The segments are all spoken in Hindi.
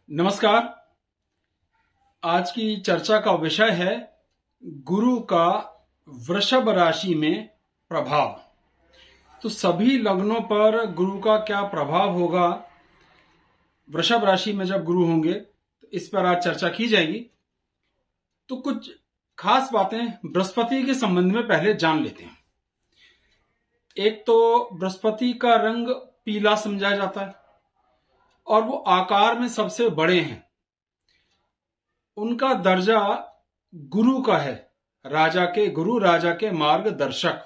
नमस्कार। आज की चर्चा का विषय है गुरु का वृषभ राशि में प्रभाव। तो सभी लग्नों पर गुरु का क्या प्रभाव होगा, वृषभ राशि में जब गुरु होंगे, तो इस पर आज चर्चा की जाएगी। तो कुछ खास बातें बृहस्पति के संबंध में पहले जान लेते हैं। एक तो बृहस्पति का रंग पीला समझा जाता है और वो आकार में सबसे बड़े हैं। उनका दर्जा गुरु का है, राजा के गुरु, राजा के मार्गदर्शक।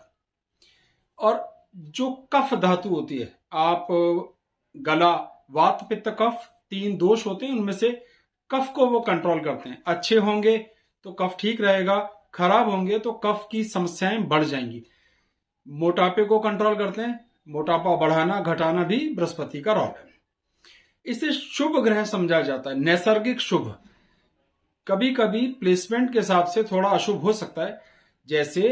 और जो कफ धातु होती है, आप गला, वात, पित्त, कफ, 3 दोष होते हैं, उनमें से कफ को वो कंट्रोल करते हैं। अच्छे होंगे तो कफ ठीक रहेगा, खराब होंगे तो कफ की समस्याएं बढ़ जाएंगी। मोटापे को कंट्रोल करते हैं, मोटापा बढ़ाना घटाना भी बृहस्पति का रोल है। इसे शुभ ग्रह समझा जाता है, नैसर्गिक शुभ। कभी कभी प्लेसमेंट के हिसाब से थोड़ा अशुभ हो सकता है, जैसे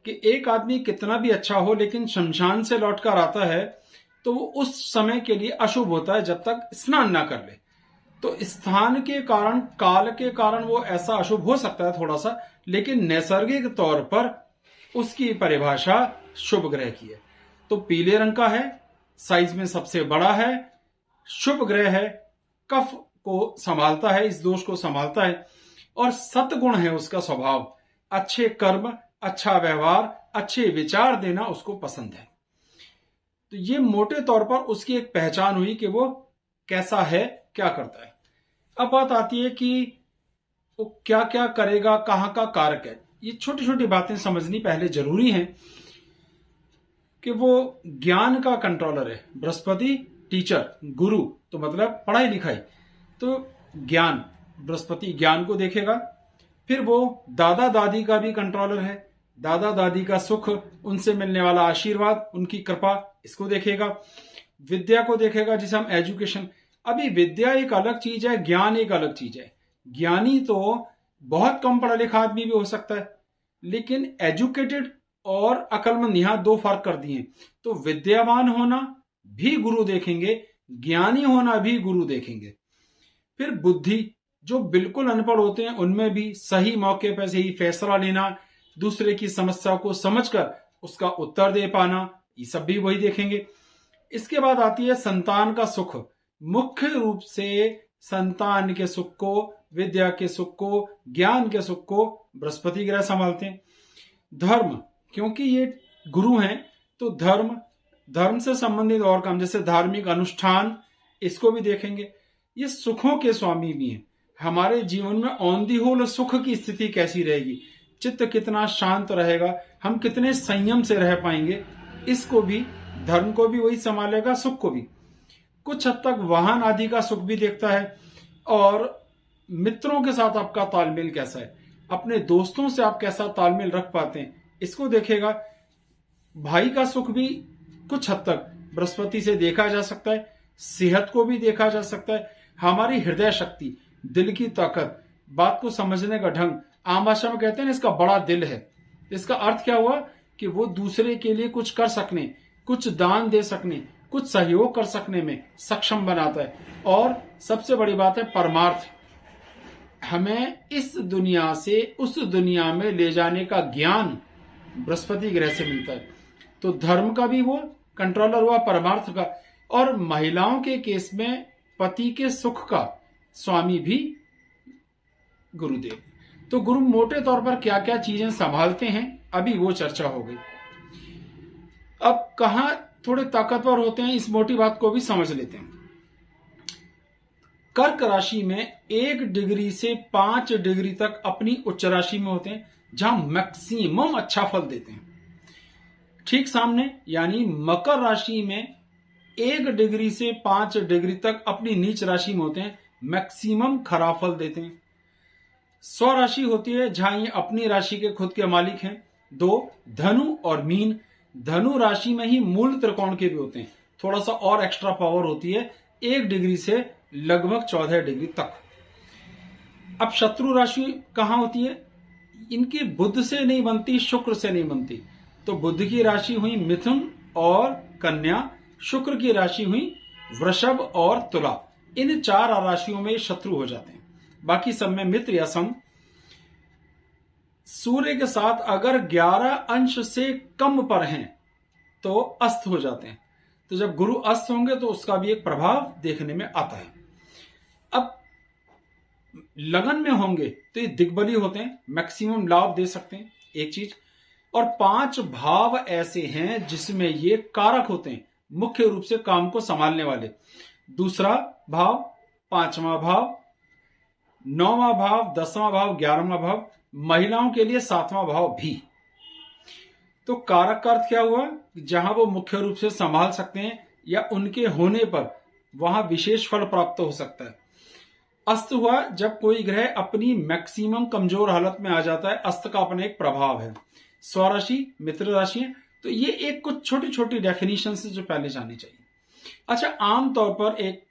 कि एक आदमी कितना भी अच्छा हो लेकिन शमशान से लौटकर आता है तो वो उस समय के लिए अशुभ होता है जब तक स्नान ना कर ले। तो स्थान के कारण, काल के कारण वो ऐसा अशुभ हो सकता है थोड़ा सा, लेकिन नैसर्गिक तौर पर उसकी परिभाषा शुभ ग्रह की है। तो पीले रंग का है, साइज में सबसे बड़ा है, शुभ ग्रह है, कफ को संभालता है, इस दोष को संभालता है, और सतगुण है उसका स्वभाव। अच्छे कर्म, अच्छा व्यवहार, अच्छे विचार देना उसको पसंद है। तो ये मोटे तौर पर उसकी एक पहचान हुई कि वो कैसा है, क्या करता है। अब बात आती है कि वो क्या क्या करेगा, कहां का कारक है। ये छोटी छोटी बातें समझनी पहले जरूरी है कि वो ज्ञान का कंट्रोलर है। बृहस्पति टीचर, गुरु तो मतलब पढ़ाई लिखाई, तो ज्ञान, बृहस्पति ज्ञान को देखेगा। फिर वो दादा दादी का भी कंट्रोलर है, दादा दादी का सुख, उनसे मिलने वाला आशीर्वाद, उनकी कृपा, इसको देखेगा। विद्या को देखेगा, जिसे हम एजुकेशन। अभी विद्या एक अलग चीज है, ज्ञान एक अलग चीज है। ज्ञानी तो बहुत कम पढ़ा लिखा आदमी भी हो सकता है, लेकिन एजुकेटेड और अक्लमंद, यहां 2 फर्क कर दिए। तो विद्यावान होना भी गुरु देखेंगे, ज्ञानी होना भी गुरु देखेंगे। फिर बुद्धि, जो बिल्कुल अनपढ़ होते हैं उनमें भी सही मौके पर सही फैसला लेना, दूसरे की समस्या को समझकर उसका उत्तर दे पाना, ये सब भी वही देखेंगे। इसके बाद आती है संतान का सुख। मुख्य रूप से संतान के सुख को, विद्या के सुख को, ज्ञान के सुख को बृहस्पति ग्रह संभालते हैं। धर्म, क्योंकि ये गुरु हैं तो धर्म से संबंधित और काम, जैसे धार्मिक अनुष्ठान, इसको भी देखेंगे। ये सुखों के स्वामी भी हैं। हमारे जीवन में ऑन दी होल सुख की स्थिति कैसी रहेगी, चित्त कितना शांत रहेगा, हम कितने संयम से रह पाएंगे, इसको भी, धर्म को भी वही संभालेगा, सुख को भी। कुछ हद तक वाहन आदि का सुख भी देखता है। और मित्रों के साथ आपका तालमेल कैसा है, अपने दोस्तों से आप कैसा तालमेल रख पाते हैं, इसको देखेगा। भाई का सुख भी कुछ हद तक बृहस्पति से देखा जा सकता है। सेहत को भी देखा जा सकता है। हमारी हृदय शक्ति, दिल की ताकत, बात को समझने का ढंग, आम भाषा में कहते हैं ना, इसका बड़ा दिल है। इसका अर्थ क्या हुआ कि वो दूसरे के लिए कुछ कर सकने, कुछ दान दे सकने, कुछ सहयोग कर सकने में सक्षम बनाता है। और सबसे बड़ी बात है परमार्थ, हमें इस दुनिया से उस दुनिया में ले जाने का ज्ञान बृहस्पति ग्रह से मिलता है। तो धर्म का भी वो कंट्रोलर हुआ, परमार्थ का। और महिलाओं के केस में पति के सुख का स्वामी भी गुरुदेव। तो गुरु मोटे तौर पर क्या क्या चीजें संभालते हैं, अभी वो चर्चा हो गई। अब कहां थोड़े ताकतवर होते हैं, इस मोटी बात को भी समझ लेते हैं। कर्क राशि में 1 डिग्री से 5 डिग्री तक अपनी उच्च राशि में होते हैं, जहां मैक्सिमम अच्छा फल देते हैं। ठीक सामने यानी मकर राशि में 1 डिग्री से 5 डिग्री तक अपनी नीच राशि में होते हैं, मैक्सिमम खराब फल देते हैं। स्वराशि होती है जहां ये अपनी राशि के खुद के मालिक हैं। 2 धनु और मीन, धनु राशि में ही मूल त्रिकोण के भी होते हैं, थोड़ा सा और एक्स्ट्रा पावर होती है 1 डिग्री से लगभग 14 डिग्री तक। अब शत्रु राशि कहां होती है, इनकी बुध से नहीं बनती, शुक्र से नहीं बनती। तो बुध की राशि हुई मिथुन और कन्या, शुक्र की राशि हुई वृषभ और तुला। इन 4 राशियों में शत्रु हो जाते हैं, बाकी सब में मित्र या सम। सूर्य के साथ अगर 11 अंश से कम पर हैं तो अस्त हो जाते हैं। तो जब गुरु अस्त होंगे तो उसका भी एक प्रभाव देखने में आता है। अब लगन में होंगे तो ये दिग्बली होते हैं, मैक्सिमम लाभ दे सकते हैं, एक चीज। और 5 भाव ऐसे हैं जिसमें ये कारक होते हैं, मुख्य रूप से काम को संभालने वाले। दूसरा भाव, 5वां भाव, 9वां भाव, 10वां भाव, 11वां भाव, महिलाओं के लिए 7वां भाव भी। तो कारक का अर्थ क्या हुआ? जहां वो मुख्य रूप से संभाल सकते हैं या उनके होने पर वहां विशेष फल प्राप्त हो सकता है। अस्त हुआ जब कोई ग्रह अपनी मैक्सिमम कमजोर हालत में आ जाता है। अस्त का अपना एक प्रभाव है। स्वराशि, मित्र राशि है। तो ये एक कुछ छोटी छोटी डेफिनेशन से जो पहले जानी चाहिए। अच्छा, आमतौर पर एक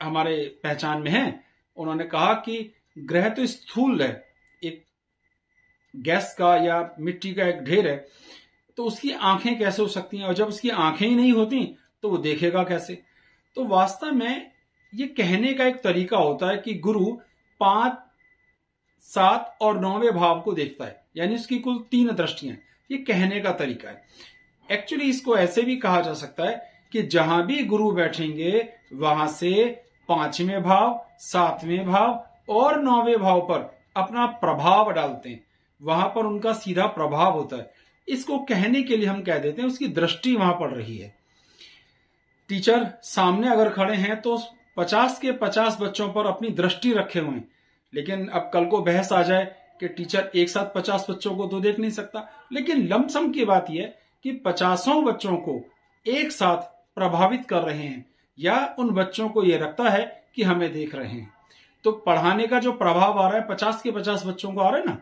हमारे पहचान में है, उन्होंने कहा कि ग्रह तो स्थूल है, एक गैस का या मिट्टी का एक ढेर है, तो उसकी आंखें कैसे हो सकती हैं? और जब उसकी आंखें ही नहीं होती तो वो देखेगा कैसे? तो वास्तव में ये कहने का एक तरीका होता है कि गुरु 5, 7 और 9वें भाव को देखता है, यानी उसकी कुल 3 दृष्टियां। ये कहने का तरीका है। एक्चुअली इसको ऐसे भी कहा जा सकता है कि जहां भी गुरु बैठेंगे वहां से 5वें भाव, 7वें भाव और 9वें भाव पर अपना प्रभाव डालते हैं, वहां पर उनका सीधा प्रभाव होता है। इसको कहने के लिए हम कह देते हैं उसकी दृष्टि वहां पड़ रही है। टीचर सामने अगर खड़े हैं तो 50 के 50 बच्चों पर अपनी दृष्टि रखे हुए हैं, लेकिन अब कल को बहस आ जाए कि टीचर एक साथ 50 बच्चों को तो देख नहीं सकता। लेकिन लमसम की बात यह है कि 50 बच्चों को एक साथ प्रभावित कर रहे हैं, या उन बच्चों को यह लगता है कि हमें देख रहे हैं। तो पढ़ाने का जो प्रभाव आ रहा है 50 के 50 बच्चों को आ रहा है ना।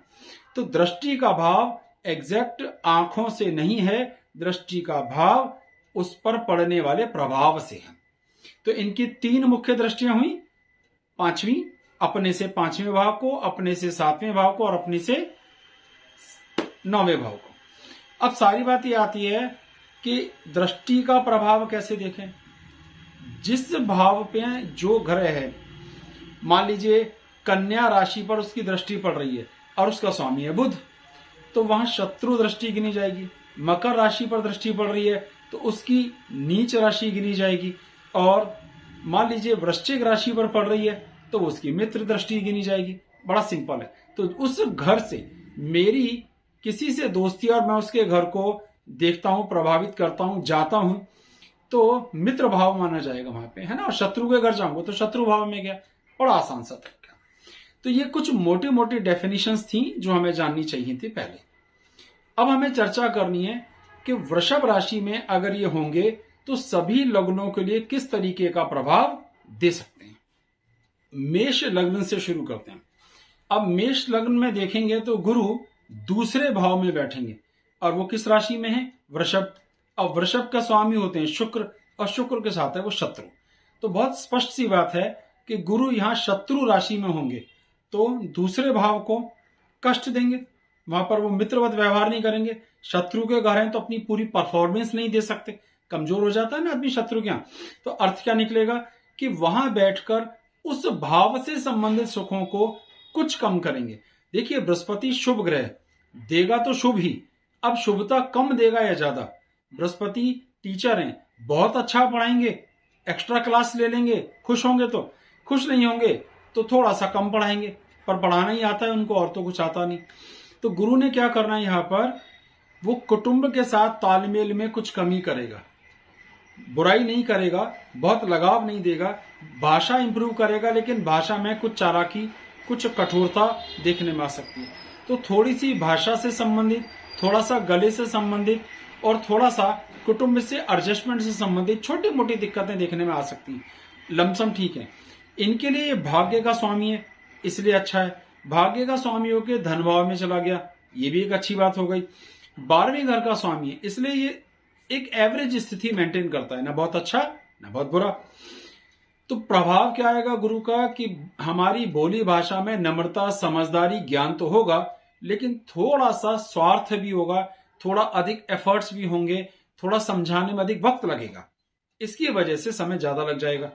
तो दृष्टि का भाव एग्जैक्ट आंखों से नहीं है, दृष्टि का भाव उस पर पड़ने वाले प्रभाव से है। तो इनकी 3 मुख्य दृष्टियां हुई। 5वीं अपने से 5वें भाव को, अपने से 7वें भाव को और अपने से 9वें भाव को। अब सारी बात ये आती है कि दृष्टि का प्रभाव कैसे देखें। जिस भाव पे जो ग्रह है, मान लीजिए कन्या राशि पर उसकी दृष्टि पड़ रही है और उसका स्वामी है बुध, तो वहां शत्रु दृष्टि गिनी जाएगी। मकर राशि पर दृष्टि पड़ रही है तो उसकी नीच राशि गिनी जाएगी। और मान लीजिए वृश्चिक राशि पर पड़ रही है तो उसकी मित्र दृष्टि गिनी जाएगी। बड़ा सिंपल है। तो उस घर से मेरी किसी से दोस्ती और मैं उसके घर को देखता हूं, प्रभावित करता हूं, जाता हूं, तो मित्र भाव माना जाएगा वहां पे, है ना। और शत्रु के घर जाऊंगा तो शत्रु भाव में गया। बड़ा आसान सा तरीका। तो ये कुछ मोटी मोटी डेफिनेशंस थी जो हमें जाननी चाहिए थी पहले। अब हमें चर्चा करनी है कि वृषभ राशि में अगर ये होंगे तो सभी लग्नों के लिए किस तरीके का प्रभाव दे सकते हैं। मेष लग्न से शुरू करते हैं। अब मेष लग्न में देखेंगे तो गुरु दूसरे भाव में बैठेंगे और वो किस राशि में है? वृषभ। अब वृषभ का स्वामी होते हैं शुक्र और शुक्र के साथ है वो शत्रु। तो बहुत स्पष्ट सी बात है कि गुरु यहां शत्रु राशि में होंगे तो दूसरे भाव को कष्ट देंगे, वहां पर वो मित्रवत व्यवहार नहीं करेंगे। शत्रु के घर हैं तो अपनी पूरी परफॉर्मेंस नहीं दे सकते, कमजोर हो जाता है ना आदमी शत्रु के यहां। तो अर्थ क्या निकलेगा कि वहां बैठकर उस भाव से संबंधित सुखों को कुछ कम करेंगे। देखिए बृहस्पति शुभ ग्रह देगा तो शुभ ही, अब शुभता कम देगा या ज्यादा। बृहस्पति टीचर हैं, बहुत अच्छा पढ़ाएंगे, एक्स्ट्रा क्लास ले लेंगे, खुश होंगे तो, खुश नहीं होंगे तो थोड़ा सा कम पढ़ाएंगे, पर पढ़ाना ही आता है उनको और तो कुछ आता नहीं। तो गुरु ने क्या करना है यहां पर, वो कुटुंब के साथ तालमेल में कुछ कमी करेगा, बुराई नहीं करेगा, बहुत लगाव नहीं देगा, भाषा इंप्रूव करेगा, लेकिन भाषा में कुछ चालाकी, कुछ कठोरता देखने में आ सकती है। तो थोड़ी सी भाषा से संबंधित, थोड़ा सा गले से संबंधित और थोड़ा सा कुटुंब से एडजस्टमेंट से संबंधित छोटी मोटी दिक्कतें देखने में आ सकती हैं। लमसम ठीक है। इनके लिए ये भाग्य का स्वामी है इसलिए अच्छा है। भाग्य का स्वामी होकर धन भाव में चला गया, ये भी एक अच्छी बात हो गई। 12वें घर का स्वामी है इसलिए ये एक एवरेज स्थिति मेंटेन करता है, ना बहुत अच्छा ना बहुत बुरा। तो प्रभाव क्या आएगा गुरु का कि हमारी बोली भाषा में नम्रता, समझदारी, ज्ञान तो होगा, लेकिन थोड़ा सा स्वार्थ भी होगा, थोड़ा अधिक एफर्ट्स भी होंगे, थोड़ा समझाने में अधिक वक्त लगेगा। इसकी वजह से समय ज्यादा लग जाएगा।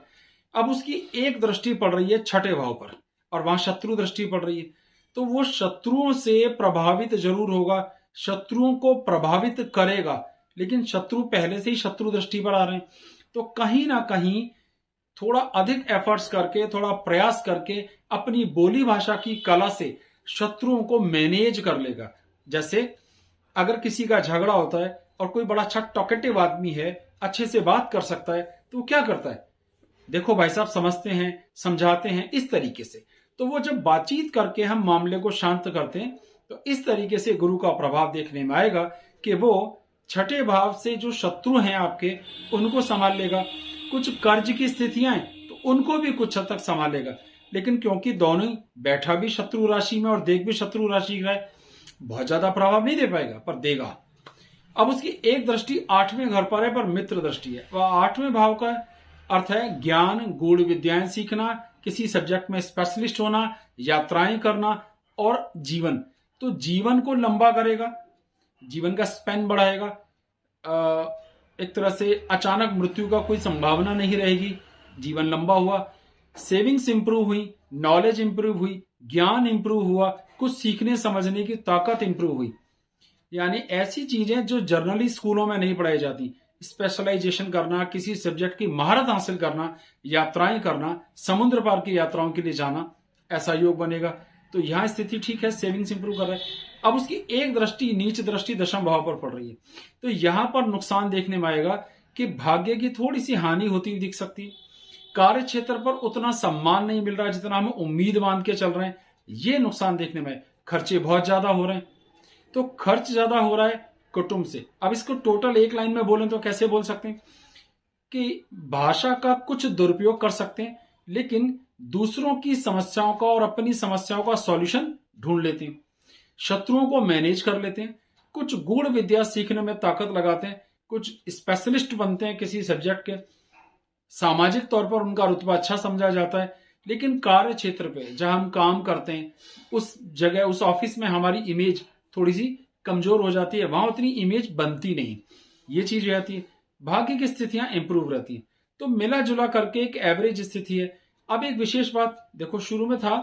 अब उसकी एक दृष्टि पड़ रही है छठे भाव पर और वहां शत्रु दृष्टि पड़ रही है, तो वो शत्रुओं से प्रभावित जरूर होगा, शत्रुओं को प्रभावित करेगा, लेकिन शत्रु पहले से ही शत्रु दृष्टि पर आ रहे हैं, तो कहीं ना कहीं थोड़ा अधिक एफर्ट्स करके, थोड़ा प्रयास करके अपनी बोली भाषा की कला से शत्रुओं को मैनेज कर लेगा। जैसे अगर किसी का झगड़ा होता है और कोई बड़ा अच्छा टॉकेटिव आदमी है, अच्छे से बात कर सकता है, तो वो क्या करता है, देखो भाई साहब समझते हैं, समझाते हैं, इस तरीके से। तो वो जब बातचीत करके हम मामले को शांत करते हैं, तो इस तरीके से गुरु का प्रभाव देखने में आएगा कि वो छठे भाव से जो शत्रु हैं आपके, उनको संभाल लेगा। कुछ कर्ज की स्थितियां हैं तो उनको भी कुछ हद तक संभालेगा, लेकिन क्योंकि दोनों ही बैठा भी शत्रु राशि में और देख भी शत्रु राशि का है, बहुत ज्यादा प्रभाव नहीं दे पाएगा, पर देगा। अब उसकी एक दृष्टि 8वें घर पर है, पर मित्र दृष्टि है। वह 8वें भाव का अर्थ है ज्ञान, गूढ़ विद्याएं सीखना, किसी सब्जेक्ट में स्पेशलिस्ट होना, यात्राएं करना और जीवन। तो जीवन को लंबा करेगा, जीवन का स्पैन बढ़ाएगा। एक तरह से अचानक मृत्यु का कोई संभावना नहीं रहेगी, जीवन लंबा हुआ, सेविंग्स इंप्रूव हुई, नॉलेज इंप्रूव हुई, ज्ञान इंप्रूव हुआ, कुछ सीखने समझने की ताकत इंप्रूव हुई। यानी ऐसी चीजें जो जर्नली स्कूलों में नहीं पढ़ाई जाती, स्पेशलाइजेशन करना, किसी सब्जेक्ट की महारत हासिल करना, यात्राएं करना, समुद्र पार की यात्राओं के लिए जाना, ऐसा योग बनेगा। तो यहां स्थिति ठीक है, सेविंग्स इंप्रूव कर रहा है। अब उसकी एक दृष्टि, नीच दृष्टि दशम भाव पर पड़ रही है, तो यहां पर नुकसान देखने में आएगा कि भाग्य की थोड़ी सी हानि होती हुई दिख सकती है। कार्य क्षेत्र पर उतना सम्मान नहीं मिल रहा जितना हम उम्मीद मान के चल रहे हैं, ये नुकसान देखने में। खर्चे बहुत ज्यादा हो रहे हैं, तो खर्च ज्यादा हो रहा है कुटुंब से। अब इसको टोटल एक लाइन में बोलें तो कैसे बोल सकते हैं कि भाषा का कुछ दुरुपयोग कर सकते हैं, लेकिन दूसरों की समस्याओं का और अपनी समस्याओं का सॉल्यूशन ढूंढ लेते हैं, शत्रुओं को मैनेज कर लेते हैं, कुछ गूढ़ विद्या सीखने में ताकत लगाते हैं, कुछ स्पेशलिस्ट बनते हैं किसी सब्जेक्ट के, सामाजिक तौर पर उनका रुतबा अच्छा समझा जाता है, लेकिन कार्य क्षेत्र पे जहां हम काम करते हैं, उस जगह, उस ऑफिस में हमारी इमेज थोड़ी सी कमजोर हो जाती है, वहां उतनी इमेज बनती नहीं, ये चीज रहती है। भाग्य की स्थितियां इंप्रूव रहती है, तो मिला जुला करके एक एवरेज स्थिति है। अब एक विशेष बात देखो, शुरू में था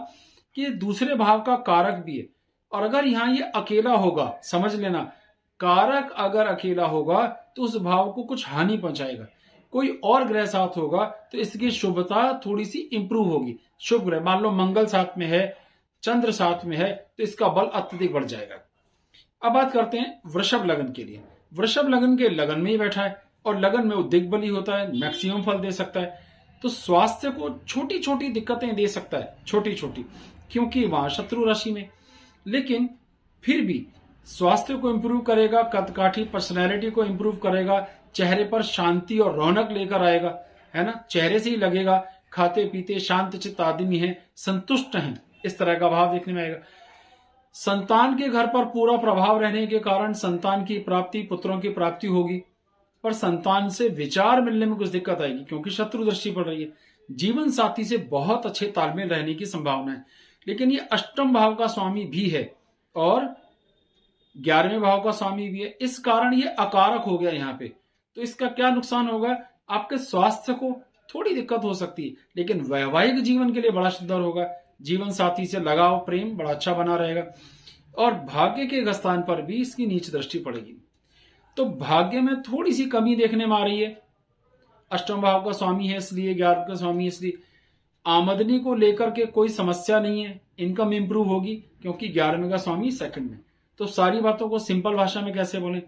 कि दूसरे भाव का कारक भी है, और अगर यहां ये अकेला होगा, समझ लेना, कारक अगर अकेला होगा तो उस भाव को कुछ हानि पहुंचाएगा। कोई और ग्रह साथ होगा तो इसकी शुभता थोड़ी सी इंप्रूव होगी। शुभ ग्रह, मान लो मंगल साथ में है, चंद्र साथ में है, तो इसका बल अत्यधिक बढ़ जाएगा। अब बात करते हैं वृषभ लगन के लिए। वृषभ लगन के लगन में ही बैठा है और लगन में वो दिग्बली होता है, मैक्सिमम फल दे सकता है। तो स्वास्थ्य को छोटी छोटी दिक्कतें दे सकता है, छोटी छोटी, क्योंकि वहां शत्रु राशि में, लेकिन फिर भी स्वास्थ्य को इंप्रूव करेगा, कदकाठी पर्सनैलिटी को इंप्रूव करेगा, चेहरे पर शांति और रौनक लेकर आएगा, है ना। चेहरे से ही लगेगा खाते पीते शांत चित्त आदमी है, संतुष्ट हैं, इस तरह का भाव देखने में आएगा। संतान के घर पर पूरा प्रभाव रहने के कारण संतान की प्राप्ति, पुत्रों की प्राप्ति होगी, पर संतान से विचार मिलने में कुछ दिक्कत आएगी क्योंकि शत्रु दृष्टि पड़ रही है। जीवन साथी से बहुत अच्छे तालमेल रहने की संभावना है, लेकिन ये अष्टम भाव का स्वामी भी है और 11वें भाव का स्वामी भी है, इस कारण ये अकारक हो गया यहाँ पे। तो इसका क्या नुकसान होगा, आपके स्वास्थ्य को थोड़ी दिक्कत हो सकती है, लेकिन वैवाहिक जीवन के लिए बड़ा सुंदर होगा। जीवन साथी से लगाव, प्रेम बड़ा अच्छा बना रहेगा। और भाग्य के स्थान पर भी इसकी नीच दृष्टि पड़ेगी, तो भाग्य में थोड़ी सी कमी देखने में आ रही है। अष्टम भाव का स्वामी है इसलिए, 11 का स्वामी है इसलिए। आमदनी को लेकर के कोई समस्या नहीं है, इनकम इंप्रूव होगी क्योंकि 11वें का स्वामी सेकंड में। तो सारी बातों को सिंपल भाषा में कैसे बोलें,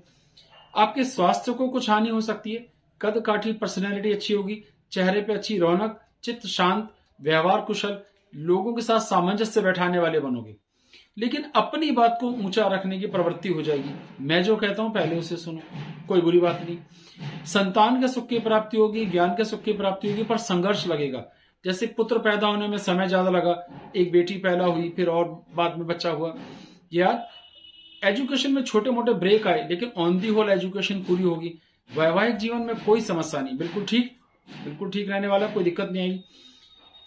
आपके स्वास्थ्य को कुछ हानि हो सकती है, कद काठी पर्सनैलिटी अच्छी होगी, चेहरे पे अच्छी रौनक, चित्त शांत, व्यवहार कुशल, लोगों के साथ सामंजस्य बैठाने वाले बनोगे, लेकिन अपनी बात को ऊंचा रखने की प्रवृत्ति हो जाएगी। मैं जो कहता हूं पहले उसे सुनो, कोई बुरी बात नहीं। संतान के सुख की प्राप्ति होगी, ज्ञान के सुख की प्राप्ति होगी, पर संघर्ष लगेगा। जैसे पुत्र पैदा होने में समय ज्यादा लगा, एक बेटी पैदा हुई, फिर और बाद में बच्चा हुआ, या एजुकेशन में छोटे मोटे ब्रेक आए, लेकिन ऑन दी होल एजुकेशन पूरी होगी। वैवाहिक जीवन में कोई समस्या नहीं, बिल्कुल ठीक रहने वाला, कोई दिक्कत नहीं आएगी।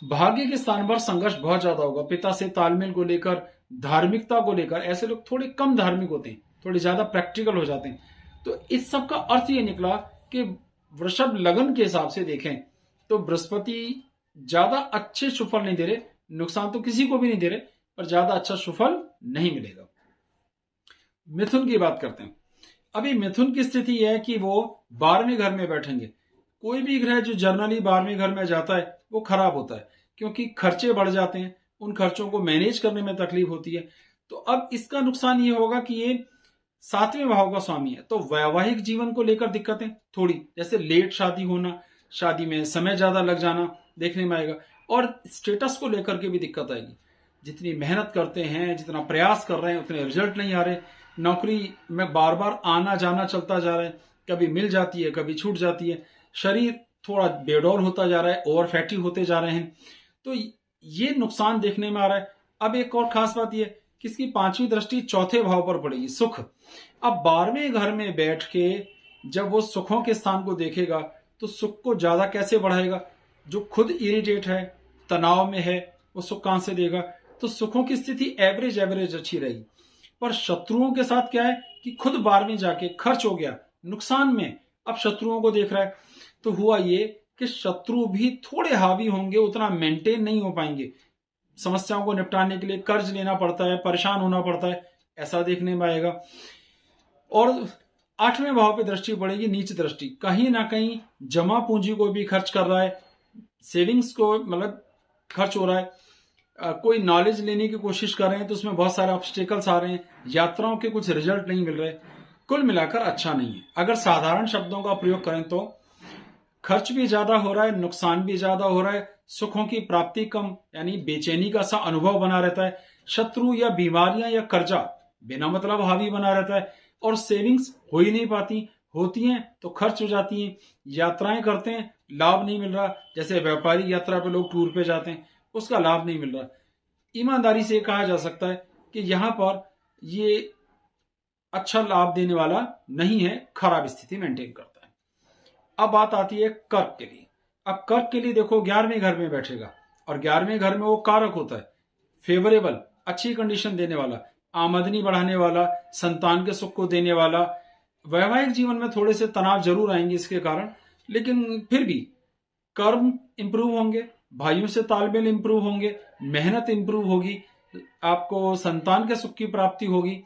भाग्य के स्थान पर संघर्ष बहुत ज्यादा होगा, पिता से तालमेल को लेकर, धार्मिकता को लेकर। ऐसे लोग थोड़े कम धार्मिक होते हैं, थोड़े ज्यादा प्रैक्टिकल हो जाते हैं। तो इस सब का अर्थ ये निकला कि वृषभ लगन के हिसाब से देखें तो बृहस्पति ज्यादा अच्छे सुफल नहीं दे रहे, नुकसान तो किसी को भी नहीं दे रहे, पर ज्यादा अच्छा सुफल नहीं मिलेगा। मिथुन की बात करते हैं। अभी मिथुन की स्थिति यह है कि वो 12वें घर में बैठेंगे। कोई भी ग्रह जो जर्नली 12वें घर में जाता है वो खराब होता है, क्योंकि खर्चे बढ़ जाते हैं, उन खर्चों को मैनेज करने में तकलीफ होती है। तो अब इसका नुकसान ये होगा कि ये 7वें भाव का स्वामी है, तो वैवाहिक जीवन को लेकर दिक्कतें थोड़ी, जैसे लेट शादी होना, शादी में समय ज्यादा लग जाना देखने में आएगा, और स्टेटस को लेकर के भी दिक्कत आएगी। जितनी मेहनत करते हैं, जितना प्रयास कर रहे हैं, उतने रिजल्ट नहीं आ रहे। नौकरी में बार बार आना जाना चलता जा रहा है, कभी मिल जाती है, कभी छूट जाती है। शरीर थोड़ा बेडौल होता जा रहा है, ओवर फैटी होते जा रहे हैं, तो ये नुकसान देखने में आ रहा है। अब एक और खास बात यह कि इसकी 5वीं दृष्टि 4थे भाव पर पड़ेगी, सुख। अब 12वें घर में बैठ के जब वो सुखों के स्थान को देखेगा तो सुख को ज्यादा कैसे बढ़ाएगा? जो खुद इरिटेट है, तनाव में है, वो सुख कहां से देगा? तो सुखों की स्थिति एवरेज एवरेज अच्छी रहेगी। पर शत्रुओं के साथ क्या है कि खुद 12वें जाके खर्च हो गया, नुकसान में, अब शत्रुओं को देख रहा है। तो हुआ ये कि शत्रु भी थोड़े हावी होंगे, उतना मेंटेन नहीं हो पाएंगे। समस्याओं को निपटाने के लिए कर्ज लेना पड़ता है, परेशान होना पड़ता है, ऐसा देखने में आएगा। और 8वें भाव पे दृष्टि पड़ेगी, नीच दृष्टि। कहीं ना कहीं जमा पूंजी को भी खर्च कर रहा है, सेविंग्स को मतलब खर्च हो रहा है। कोई नॉलेज लेने की कोशिश कर रहे हैं तो उसमें बहुत सारे ऑब्स्टेकल्स आ रहे हैं, यात्राओं के कुछ रिजल्ट नहीं मिल रहे। कुल मिलाकर अच्छा नहीं है। अगर साधारण शब्दों का प्रयोग करें तो खर्च भी ज्यादा हो रहा है, नुकसान भी ज्यादा हो रहा है, सुखों की प्राप्ति कम, यानी बेचैनी का सा अनुभव बना रहता है, शत्रु या बीमारियां या कर्जा बिना मतलब हावी बना रहता है, और सेविंग्स हो ही नहीं पाती, होती हैं तो खर्च हो जाती हैं। यात्राएं करते हैं, लाभ नहीं मिल रहा, जैसे व्यापारी यात्रा पे लोग टूर पे जाते हैं, उसका लाभ नहीं मिल रहा। ईमानदारी से कहा जा सकता है कि यहां पर ये अच्छा लाभ देने वाला नहीं है, खराब स्थिति मेंटेन करता है। अब बात आती है कर्क के लिए। अब कर्क के लिए देखो 11वें घर में बैठेगा, और 11वें घर में वो कारक होता है फेवरेबल, अच्छी कंडीशन देने वाला, आमदनी बढ़ाने वाला, संतान के सुख को देने वाला। वैवाहिक जीवन में थोड़े से तनाव जरूर आएंगे इसके कारण, लेकिन फिर भी कर्म इंप्रूव होंगे, भाइयों से तालमेल इंप्रूव होंगे, मेहनत इंप्रूव होगी, आपको संतान के सुख की प्राप्ति होगी।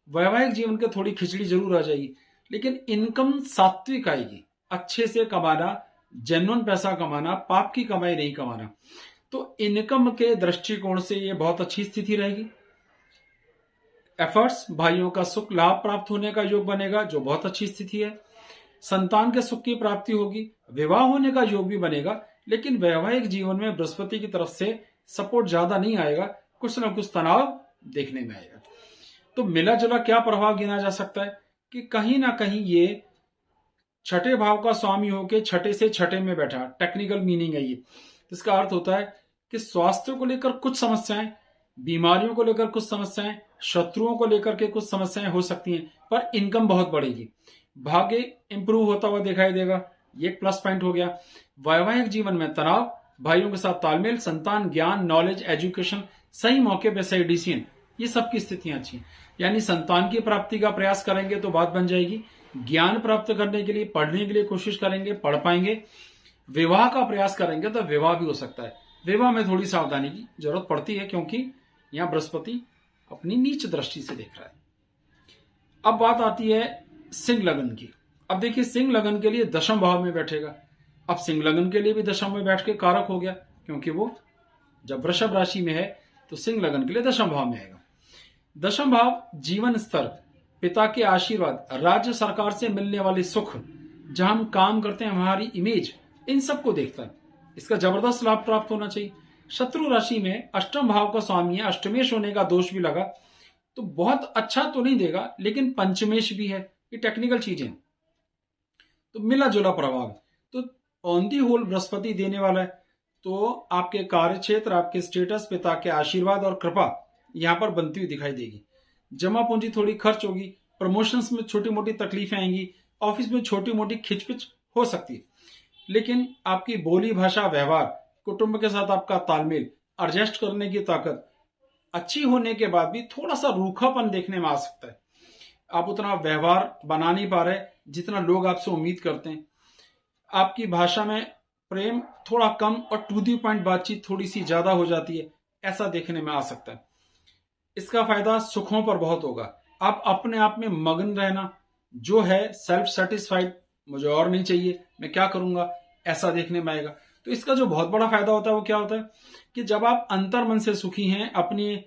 वैवाहिक जीवन की थोड़ी खिचड़ी जरूर आ जाएगी, लेकिन इनकम सात्विक आएगी, अच्छे से कमाना, जेन्युइन पैसा कमाना, पाप की कमाई नहीं कमाना। तो इनकम के दृष्टिकोण से ये बहुत अच्छी स्थिति रहेगी। एफर्ट्स, भाइयों का सुख लाभ प्राप्त होने का योग बनेगा, जो बहुत अच्छी स्थिति है। संतान के सुख की प्राप्ति होगी, विवाह होने का योग भी बनेगा, लेकिन वैवाहिक जीवन में बृहस्पति की तरफ से सपोर्ट ज्यादा नहीं आएगा, कुछ ना कुछ तनाव देखने में आएगा। तो मिला जुला क्या प्रभाव गिना जा सकता है कि कहीं ना कहीं ये 6ठे भाव का स्वामी होकर 6ठे से 6ठे में बैठा, टेक्निकल मीनिंग है ये। इसका अर्थ होता है कि स्वास्थ्य को लेकर कुछ समस्याएं, बीमारियों को लेकर कुछ समस्याएं, शत्रुओं को लेकर के कुछ समस्याएं हो सकती हैं, पर इनकम बहुत बढ़ेगी, भाग्य इंप्रूव होता हुआ दिखाई देगा, ये एक प्लस पॉइंट हो गया। वैवाहिक जीवन में तनाव, भाइयों के साथ तालमेल, संतान, ज्ञान, नॉलेज, एजुकेशन, सही मौके पे सही डिसीजन, ये सब की स्थितियां अच्छी हैं। यानी संतान की प्राप्ति का प्रयास करेंगे तो बात बन जाएगी, ज्ञान प्राप्त करने के लिए, पढ़ने के लिए कोशिश करेंगे, पढ़ पाएंगे, विवाह का प्रयास करेंगे तो विवाह भी हो सकता है। विवाह में थोड़ी सावधानी की जरूरत पड़ती है, क्योंकि यहां बृहस्पति अपनी नीच दृष्टि से देख रहा है। अब बात आती है सिंह लगन की। अब देखिए सिंह लगन के लिए 10वें भाव में बैठेगा। अब सिंह लगन के लिए भी 10वें में बैठ के कारक हो गया, क्योंकि वो जब वृषभ राशि में है तो सिंह लगन के लिए 10वें भाव में आएगा। 10वां भाव जीवन स्तर, पिता के आशीर्वाद, राज्य सरकार से मिलने वाले सुख, जहां हम काम करते हैं, हमारी इमेज, इन सबको देखता है। इसका जबरदस्त लाभ प्राप्त होना चाहिए। शत्रु राशि में 8वें भाव का स्वामी है, अष्टमेश होने का दोष भी लगा, तो बहुत अच्छा तो नहीं देगा, लेकिन पंचमेश भी है, ये टेक्निकल चीजें। तो मिला जुला प्रभाव, तो ऑन दी होल बृहस्पति देने वाला है। तो आपके कार्य क्षेत्र, आपके स्टेटस, पिता के आशीर्वाद और कृपा यहां पर बनती हुई दिखाई देगी। जमा पूंजी थोड़ी खर्च होगी, प्रमोशंस में छोटी मोटी तकलीफें आएंगी, ऑफिस में छोटी मोटी खिचपिच हो सकती है, लेकिन आपकी बोली भाषा, व्यवहार, कुटुंब के साथ आपका तालमेल, एडजस्ट करने की ताकत अच्छी होने के बाद भी थोड़ा सा रूखापन देखने में आ सकता है। आप उतना व्यवहार बना नहीं पा रहे जितना लोग आपसे उम्मीद करते हैं। आपकी भाषा में प्रेम थोड़ा कम और टू दी पॉइंट बातचीत थोड़ी सी ज्यादा हो जाती है, ऐसा देखने में आ सकता है। इसका फायदा सुखों पर बहुत होगा। आप अपने आप में मगन रहना, जो है सेल्फ सेटिस्फाइड, मुझे और नहीं चाहिए, मैं क्या करूंगा, ऐसा देखने में आएगा। तो इसका जो बहुत बड़ा फायदा होता है वो क्या होता है कि जब आप अंतर मन से सुखी हैं, अपने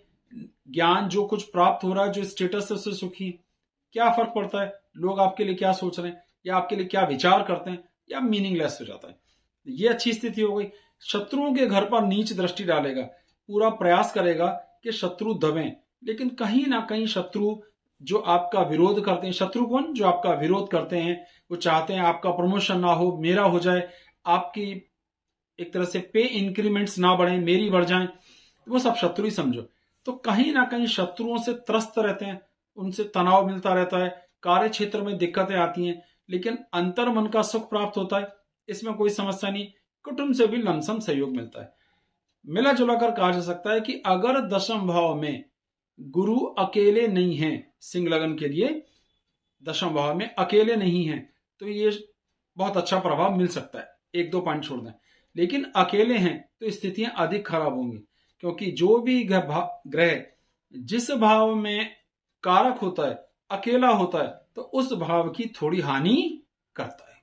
ज्ञान जो कुछ प्राप्त हो रहा है, जो स्टेटस है उससे सुखी, क्या फर्क पड़ता है लोग आपके लिए क्या सोच रहे हैं या आपके लिए क्या विचार करते हैं, या मीनिंगलेस हो जाता है। ये अच्छी स्थिति हो गई। शत्रुओं के घर पर नीच दृष्टि डालेगा, पूरा प्रयास करेगा कि शत्रु दबें, लेकिन कहीं ना कहीं शत्रु जो आपका विरोध करते हैं, शत्रु कौन, जो आपका विरोध करते हैं, वो चाहते हैं आपका प्रमोशन ना हो, मेरा हो जाए, आपकी एक तरह से पे इंक्रीमेंट्स ना बढ़े, मेरी बढ़ जाए, वो सब शत्रु ही समझो। तो कहीं ना कहीं शत्रुओं से त्रस्त रहते हैं, उनसे तनाव मिलता रहता है, कार्य क्षेत्र में दिक्कतें आती हैं, लेकिन अंतर मन का सुख प्राप्त होता है, इसमें कोई समस्या नहीं। कुटुंब से भी लमसम सहयोग मिलता है। मिला जुला कर कहा जा सकता है कि अगर दशम भाव में गुरु अकेले नहीं है, सिंह लगन के लिए दशम भाव में अकेले नहीं है, तो ये बहुत अच्छा प्रभाव मिल सकता है। एक दो पॉइंट छोड़ दें, लेकिन अकेले हैं तो स्थितियां अधिक खराब होंगी, क्योंकि जो भी ग्रह जिस भाव में कारक होता है, अकेला होता है, तो उस भाव की थोड़ी हानि करता है।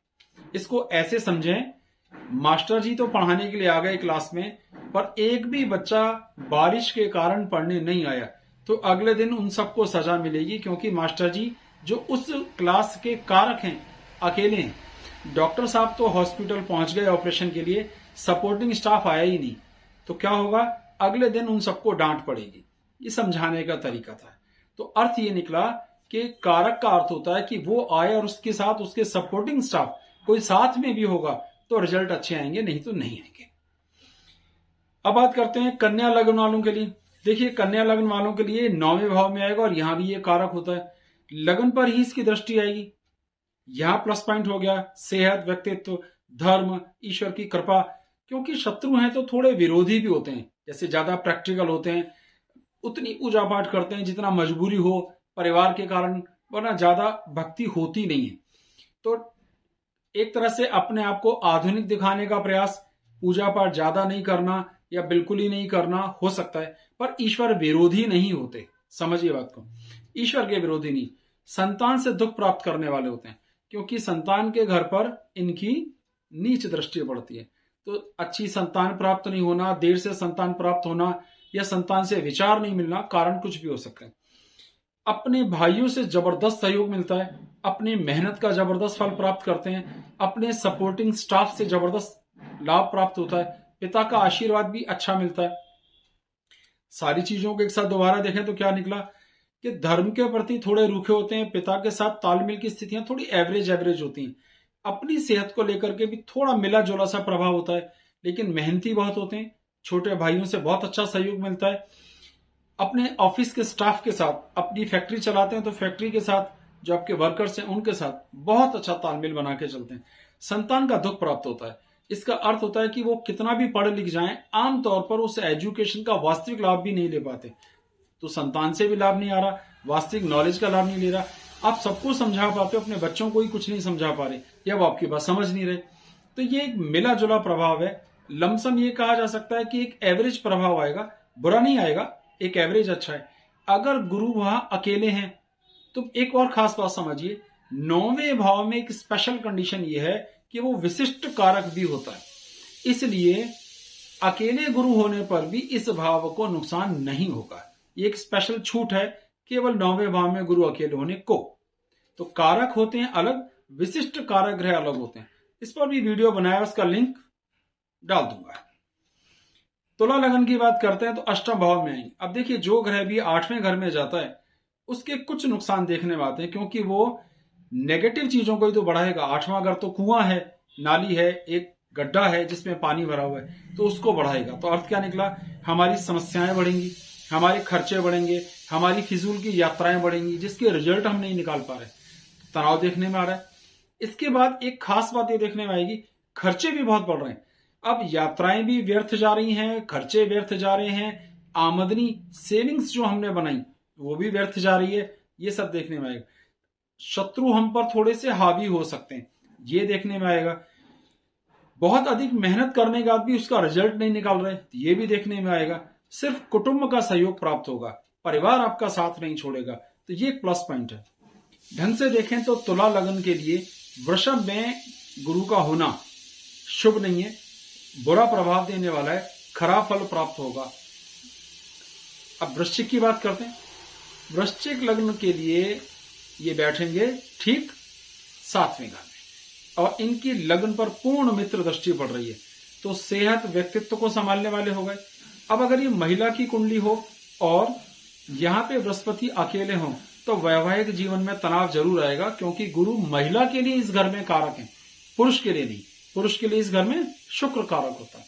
इसको ऐसे समझें, मास्टर जी तो पढ़ाने के लिए आ गए क्लास में, पर एक भी बच्चा बारिश के कारण पढ़ने नहीं आया तो अगले दिन उन सबको सजा मिलेगी, क्योंकि मास्टर जी जो उस क्लास के कारक हैं अकेले हैं। डॉक्टर साहब तो हॉस्पिटल पहुंच गए ऑपरेशन के लिए, सपोर्टिंग स्टाफ आया ही नहीं, तो क्या होगा, अगले दिन उन सबको डांट पड़ेगी। ये समझाने का तरीका था। तो अर्थ ये निकला कि कारक का अर्थ होता है कि वो आए और उसके साथ उसके सपोर्टिंग स्टाफ कोई साथ में भी होगा तो रिजल्ट अच्छे आएंगे, नहीं तो नहीं आएंगे। अब बात करते हैं कन्या लग्न वालों के लिए। देखिए, कन्या लग्न वालों के लिए 9वें भाव में आएगा और यहां भी ये कारक होता है, लगन पर ही इसकी दृष्टि आएगी। यहां प्लस पॉइंट हो गया, सेहत, व्यक्तित्व, धर्म, ईश्वर की कृपा, क्योंकि शत्रु हैं तो थोड़े विरोधी भी होते हैं, जैसे ज्यादा प्रैक्टिकल होते हैं, उतनी पूजा पाठ करते हैं जितना मजबूरी हो परिवार के कारण, वरना ज्यादा भक्ति होती नहीं है। तो एक तरह से अपने आप को आधुनिक दिखाने का प्रयास, पूजा पाठ ज्यादा नहीं करना या बिल्कुल ही नहीं करना हो सकता है, पर ईश्वर विरोधी नहीं होते, समझिए बात को, ईश्वर के विरोधी नहीं। संतान से दुख प्राप्त करने वाले होते हैं, क्योंकि संतान के घर पर इनकी नीच दृष्टि पड़ती है। तो अच्छी संतान प्राप्त नहीं होना, देर से संतान प्राप्त होना, या संतान से विचार नहीं मिलना, कारण कुछ भी हो सकता है। अपने भाइयों से जबरदस्त सहयोग मिलता है, अपने मेहनत का जबरदस्त फल प्राप्त करते हैं, अपने सपोर्टिंग स्टाफ से जबरदस्त लाभ प्राप्त होता है, पिता का आशीर्वाद भी अच्छा मिलता है। सारी चीजों को एक साथ दोबारा देखें तो क्या निकला कि धर्म के प्रति थोड़े रूखे होते हैं, पिता के साथ तालमेल की स्थितियां थोड़ी एवरेज एवरेज होती हैं, अपनी सेहत को लेकर के भी थोड़ा मिला जुला सा प्रभाव होता है, लेकिन मेहनती बहुत होते हैं, छोटे भाइयों से बहुत अच्छा सहयोग मिलता है। अपने ऑफिस के स्टाफ के साथ, अपनी फैक्ट्री चलाते हैं तो फैक्ट्री के साथ जो आपके वर्कर्स हैं उनके साथ बहुत अच्छा तालमेल बना के चलते हैं। संतान का दुख प्राप्त होता है, इसका अर्थ होता है कि वो कितना भी पढ़ लिख जाएं, आमतौर पर उस एजुकेशन का वास्तविक लाभ भी नहीं ले पाते। तो संतान से भी लाभ नहीं आ रहा, वास्तविक नॉलेज का लाभ नहीं ले रहा, आप सबको समझा पाते हो, अपने बच्चों को ही कुछ नहीं समझा पा रहे, या वो आपकी बात समझ नहीं रहे। तो ये एक मिला जुला प्रभाव है। लमसम ये कहा जा सकता है कि एक एवरेज प्रभाव आएगा, बुरा नहीं आएगा, एक एवरेज अच्छा है। अगर गुरु वहां अकेले हैं तो एक और खास बात समझिए, 9वें भाव में एक स्पेशल कंडीशन ये है कि वो विशिष्ट कारक भी होता है, इसलिए अकेले गुरु होने पर भी इस भाव को नुकसान नहीं होगा। ये एक स्पेशल छूट है केवल 9वें भाव में गुरु अकेले होने को। तो कारक होते हैं अलग, विशिष्ट कारक ग्रह अलग होते हैं। इस पर भी वीडियो बनाया, उसका लिंक डाल दूंगा। तुला लगन की बात करते हैं तो अष्टम भाव में आएंगे। अब देखिए, जो ग्रह भी 8वें घर में जाता है उसके कुछ नुकसान देखने में आते हैं, क्योंकि वो नेगेटिव चीजों को ही तो बढ़ाएगा। 8वां घर तो कुआं है, नाली है, एक गड्ढा है जिसमें पानी भरा हुआ है, तो उसको बढ़ाएगा। तो अर्थ क्या निकला, हमारी समस्याएं बढ़ेंगी, हमारे खर्चे बढ़ेंगे, हमारी फिजूल की यात्राएं बढ़ेंगी, जिसके रिजल्ट हम नहीं निकाल पा रहे, तनाव देखने में आ रहा है। इसके बाद एक खास बात ये देखने में आएगी, खर्चे भी बहुत बढ़ रहे हैं। अब यात्राएं भी व्यर्थ जा रही हैं, खर्चे व्यर्थ जा रहे हैं, आमदनी सेविंग्स जो हमने बनाई वो भी व्यर्थ जा रही है, ये सब देखने में आएगा। शत्रु हम पर थोड़े से हावी हो सकते हैं, ये देखने में आएगा। बहुत अधिक मेहनत करने के बाद भी उसका रिजल्ट नहीं निकाल रहे, तो ये भी देखने में आएगा। सिर्फ कुटुंब का सहयोग प्राप्त होगा, परिवार आपका साथ नहीं छोड़ेगा, तो ये एक प्लस पॉइंट है। ढंग से देखें तो तुला लगन के लिए वृषभ में गुरु का होना शुभ नहीं है, बुरा प्रभाव देने वाला है, खराब फल प्राप्त होगा। अब वृश्चिक की बात करते हैं। वृश्चिक लग्न के लिए ये बैठेंगे ठीक 7वें घर में और इनकी लग्न पर पूर्ण मित्र दृष्टि पड़ रही है, तो सेहत व्यक्तित्व को संभालने वाले हो गए। अब अगर ये महिला की कुंडली हो और यहां पे बृहस्पति अकेले हों तो वैवाहिक जीवन में तनाव जरूर आएगा, क्योंकि गुरु महिला के लिए इस घर में कारक है, पुरुष के लिए नहीं। पुरुष के लिए इस घर में शुक्र कारक होता है।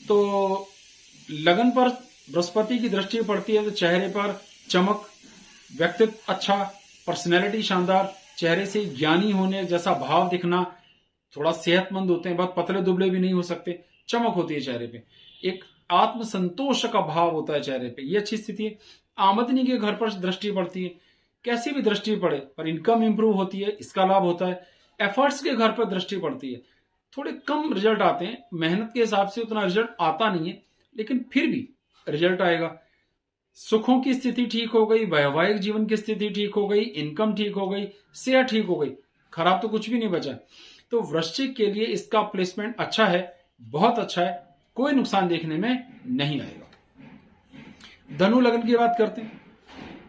तो लगन पर बृहस्पति की दृष्टि पड़ती है तो चेहरे पर चमक, व्यक्तित्व अच्छा, पर्सनैलिटी शानदार, चेहरे से ज्ञानी होने जैसा भाव दिखना, थोड़ा सेहतमंद होते हैं, बहुत पतले दुबले भी नहीं हो सकते, चमक होती है चेहरे पे, एक आत्मसंतोष का भाव होता है चेहरे पे, ये अच्छी स्थिति है। आमदनी के घर पर दृष्टि पड़ती है, कैसी भी दृष्टि पड़े पर इनकम इंप्रूव होती है, इसका लाभ होता है। एफर्ट्स के घर पर दृष्टि पड़ती है, थोड़े कम रिजल्ट आते हैं, मेहनत के हिसाब से उतना रिजल्ट आता नहीं है, लेकिन फिर भी रिजल्ट आएगा। सुखों की स्थिति ठीक हो गई, वैवाहिक जीवन की स्थिति ठीक हो गई, इनकम ठीक हो गई, सेहत ठीक हो गई, खराब तो कुछ भी नहीं बचा। तो वृश्चिक के लिए इसका प्लेसमेंट अच्छा है, बहुत अच्छा है, कोई नुकसान देखने में नहीं आएगा। धनु लगन की बात करते हैं।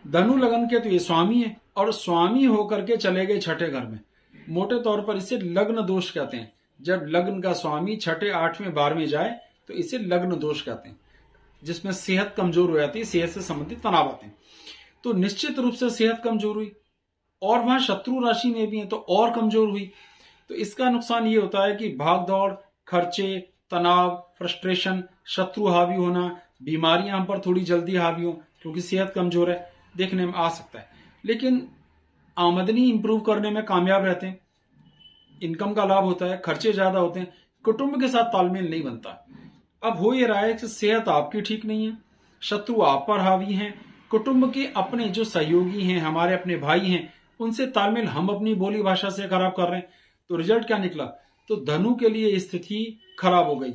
धनु लगन के तो ये स्वामी है और स्वामी होकर के चले गए छठे घर में। मोटे तौर पर इसे लग्न दोष कहते हैं। जब लग्न का स्वामी छठे, 8वें, 12वें जाए तो इसे लग्न दोष कहते हैं, जिसमें सेहत कमजोर हो जाती है, सेहत से संबंधित तनाव आते हैं। तो निश्चित रूप से सेहत कमजोर हुई और वहां शत्रु राशि में भी है तो और कमजोर हुई, तो इसका नुकसान ये होता है कि भाग दौड़, खर्चे, तनाव, फ्रस्ट्रेशन, शत्रु हावी होना, बीमारियां हम पर थोड़ी जल्दी हावी हो क्योंकि सेहत कमजोर है, देखने में आ सकता है। लेकिन आमदनी इंप्रूव करने में कामयाब रहते हैं, इनकम का लाभ होता है, खर्चे ज्यादा होते हैं, कुटुंब के साथ तालमेल नहीं बनता। अब हो ये रहा है कि सेहत आपकी ठीक नहीं है, शत्रु आप पर हावी हैं, कुटुंब के अपने जो सहयोगी हैं, हमारे अपने भाई हैं, उनसे तालमेल हम अपनी बोली भाषा से खराब कर रहे हैं। तो रिजल्ट क्या निकला? तो धनु के लिए स्थिति खराब हो गई।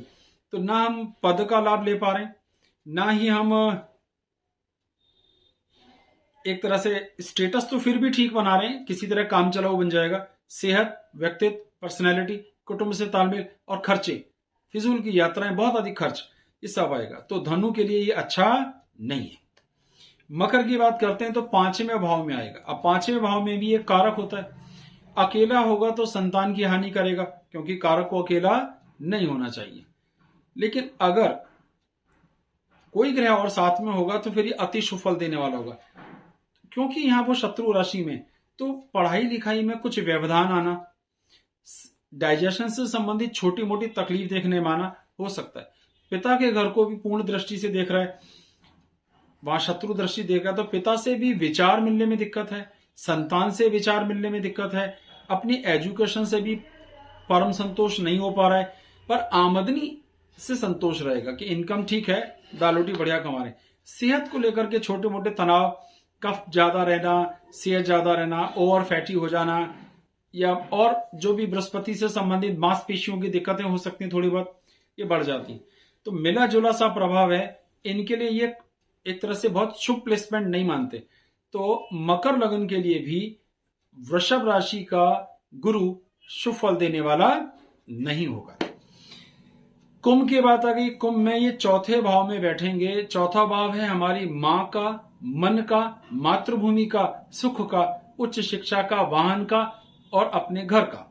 तो ना हम पद का लाभ ले पा रहे हैं, ना ही हम एक तरह से स्टेटस तो फिर भी ठीक बना रहे हैं, किसी तरह काम चलाओ बन जाएगा। सेहत, व्यक्तित्व, पर्सनैलिटी, कुटुंब से तालमेल और खर्चे, फिजूल की यात्राएं, बहुत अधिक खर्च, ये सब आएगा। तो धनु के लिए ये अच्छा नहीं है। मकर की बात करते हैं तो 5वें भाव में आएगा। अब 5वें भाव में भी एक कारक होता है, अकेला होगा तो संतान की हानि करेगा, क्योंकि कारक को अकेला नहीं होना चाहिए। लेकिन अगर कोई ग्रह और साथ में होगा तो फिर ये अति शुभ फल देने वाला होगा, क्योंकि यहां वो शत्रु राशि में, तो पढ़ाई लिखाई में कुछ व्यवधान आना, डाइजेशन से संबंधित छोटी मोटी तकलीफ देखने में आना हो सकता है। पिता के घर को भी पूर्ण दृष्टि से देख रहा है, वहां शत्रु दृष्टि देखा, तो पिता से भी विचार मिलने में दिक्कत है, संतान से विचार मिलने में दिक्कत है, अपनी एजुकेशन से भी परम संतोष नहीं हो पा रहा है, पर आमदनी से संतोष रहेगा कि इनकम ठीक है, दाल रोटी बढ़िया कमा रहे। सेहत को लेकर के छोटे मोटे तनाव, कफ ज्यादा रहना, सेहत ज्यादा रहना, ओवर फैटी हो जाना, या और जो भी बृहस्पति से संबंधित मांसपेशियों की दिक्कतें हो सकती हैं थोड़ी बहुत, ये बढ़ जाती हैं। तो मिला जुला सा प्रभाव है, इनके लिए ये एक तरह से बहुत शुभ प्लेसमेंट नहीं मानते। तो मकर लगन के लिए भी वृषभ राशि का गुरु शुभ फल देने वाला नहीं होगा। कुंभ की बात आ गई। कुंभ में ये चौथे भाव में बैठेंगे। चौथा भाव है हमारी मां का, मन का, मातृभूमि का, सुख का, उच्च शिक्षा का, वाहन का और अपने घर का।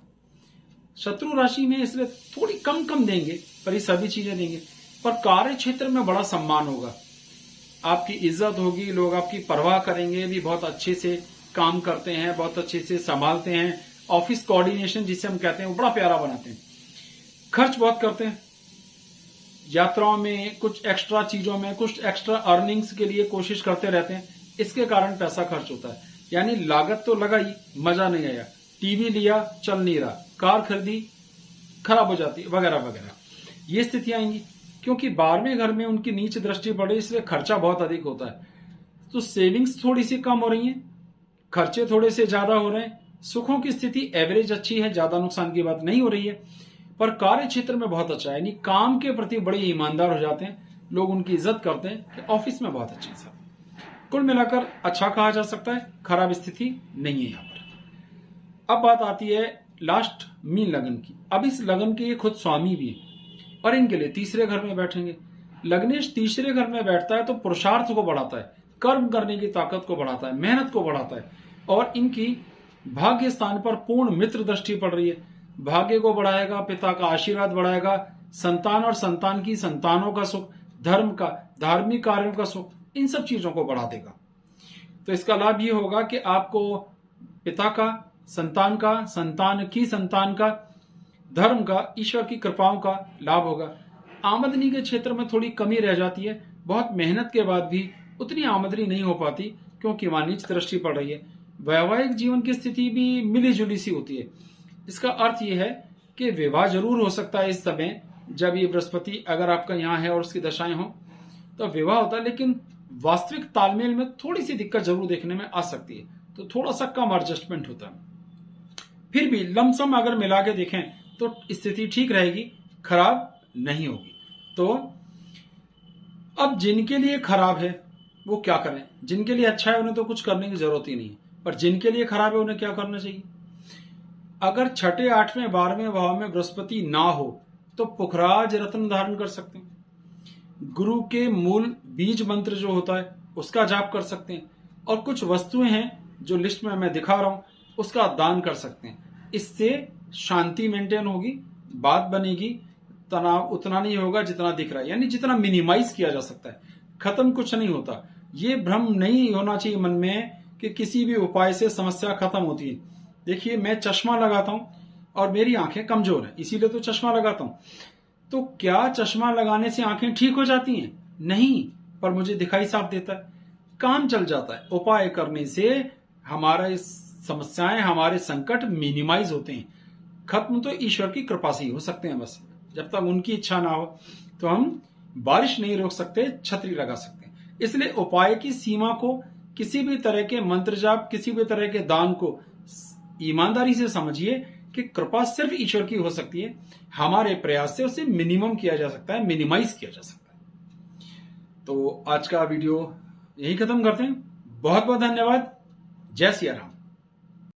शत्रु राशि में इसलिए थोड़ी कम कम देंगे, पर ये सभी चीजें देंगे। पर कार्य क्षेत्र में बड़ा सम्मान होगा, आपकी इज्जत होगी, लोग आपकी परवाह करेंगे, भी बहुत अच्छे से काम करते हैं, बहुत अच्छे से संभालते हैं। ऑफिस कोऑर्डिनेशन जिसे हम कहते हैं वो बड़ा प्यारा बनाते हैं। खर्च बहुत करते हैं, यात्राओं में, कुछ एक्स्ट्रा चीजों में, कुछ एक्स्ट्रा अर्निंग्स के लिए कोशिश करते रहते हैं, इसके कारण पैसा खर्च होता है। यानी लागत तो लगाई, मजा नहीं आया, टीवी लिया चल नहीं रहा, कार खरीदी खराब हो जाती, वगैरह वगैरह, ये स्थितियां आएंगी। क्योंकि 12वें घर में उनकी नीच दृष्टि पड़े, इसलिए खर्चा बहुत अधिक होता है। तो सेविंग्स थोड़ी सी कम हो रही है, खर्चे थोड़े से ज्यादा हो रहे हैं। सुखों की स्थिति एवरेज अच्छी है, ज्यादा नुकसान की बात नहीं हो रही है। पर कार्य क्षेत्र में बहुत अच्छा है, यानी काम के प्रति बड़े ईमानदार हो जाते हैं, लोग उनकी इज्जत करते हैं कि ऑफिस में बहुत अच्छे सब। कुल मिलाकर अच्छा कहा जा सकता है, खराब स्थिति नहीं है यहाँ पर। अब बात आती है लास्ट मीन लगन की। अब इस लगन के ये खुद स्वामी भी हैं और इनके लिए तीसरे घर में बैठेंगे। लग्नेश तीसरे घर में बैठता है तो पुरुषार्थ को बढ़ाता है, कर्म करने की ताकत को बढ़ाता है, मेहनत को बढ़ाता है, और इनकी भाग्य स्थान पर पूर्ण मित्र दृष्टि पड़ रही है। भाग्य को बढ़ाएगा, पिता का आशीर्वाद बढ़ाएगा, संतान और संतान की संतानों का सुख, धर्म का, धार्मिक कार्यों का सुख, इन सब चीजों को बढ़ा देगा। तो इसका लाभ ये होगा कि आपको पिता का, संतान का, संतान की संतान का, धर्म का, ईश्वर की कृपाओं का लाभ होगा। आमदनी के क्षेत्र में थोड़ी कमी रह जाती है, बहुत मेहनत के बाद भी उतनी आमदनी नहीं हो पाती क्योंकि वहां नीच दृष्टि पड़ रही है। वैवाहिक जीवन की स्थिति भी मिली जुली सी होती है। इसका अर्थ यह है कि विवाह जरूर हो सकता है इस समय, जब ये बृहस्पति अगर आपका यहाँ है और उसकी दशाएं हो तो विवाह होता है, लेकिन वास्तविक तालमेल में थोड़ी सी दिक्कत जरूर देखने में आ सकती है, तो थोड़ा सा कम एडजस्टमेंट होता है। फिर भी लमसम अगर मिला के देखें तो स्थिति ठीक रहेगी, खराब नहीं होगी। तो अब जिनके लिए खराब है वो क्या करें? जिनके लिए अच्छा है उन्हें तो कुछ करने की जरूरत ही नहीं है, पर जिनके लिए खराब है उन्हें क्या करना चाहिए? अगर छठे, आठवें, 12वें भाव में बृहस्पति ना हो तो पुखराज रत्न धारण कर सकते हैं। गुरु के मूल बीज मंत्र जो होता है उसका जाप कर सकते हैं, और कुछ वस्तुएं हैं जो लिस्ट में मैं दिखा रहा हूं उसका दान कर सकते हैं। इससे शांति मेंटेन होगी, बात बनेगी, तनाव उतना नहीं होगा जितना दिख रहा है, यानी जितना मिनिमाइज किया जा सकता है। खत्म कुछ नहीं होता। ये भ्रम नहीं होना चाहिए मन में कि किसी भी उपाय से समस्या खत्म होती है। देखिए, मैं चश्मा लगाता हूं और मेरी आंखें कमजोर हैं, इसीलिए तो चश्मा लगाता हूं। तो क्या चश्मा लगाने से आंखें ठीक हो जाती हैं? नहीं, पर मुझे दिखाई साफ देता है, काम चल जाता है। उपाय करने से हमारा समस्याएं, हमारे संकट मिनिमाइज होते हैं। खत्म तो ईश्वर की कृपा से ही हो सकते हैं, बस जब तक उनकी इच्छा ना हो। तो हम बारिश नहीं रोक सकते, छतरी लगा सकते हैं। इसलिए उपाय की सीमा को, किसी भी तरह के मंत्र जाप, किसी भी तरह के दान को ईमानदारी से समझिए कि कृपा सिर्फ ईश्वर की हो सकती है। हमारे प्रयास से उसे मिनिमम किया जा सकता है, मिनिमाइज किया जा सकता है। तो आज का वीडियो यही खत्म करते हैं। बहुत बहुत धन्यवाद। जय सिया राम।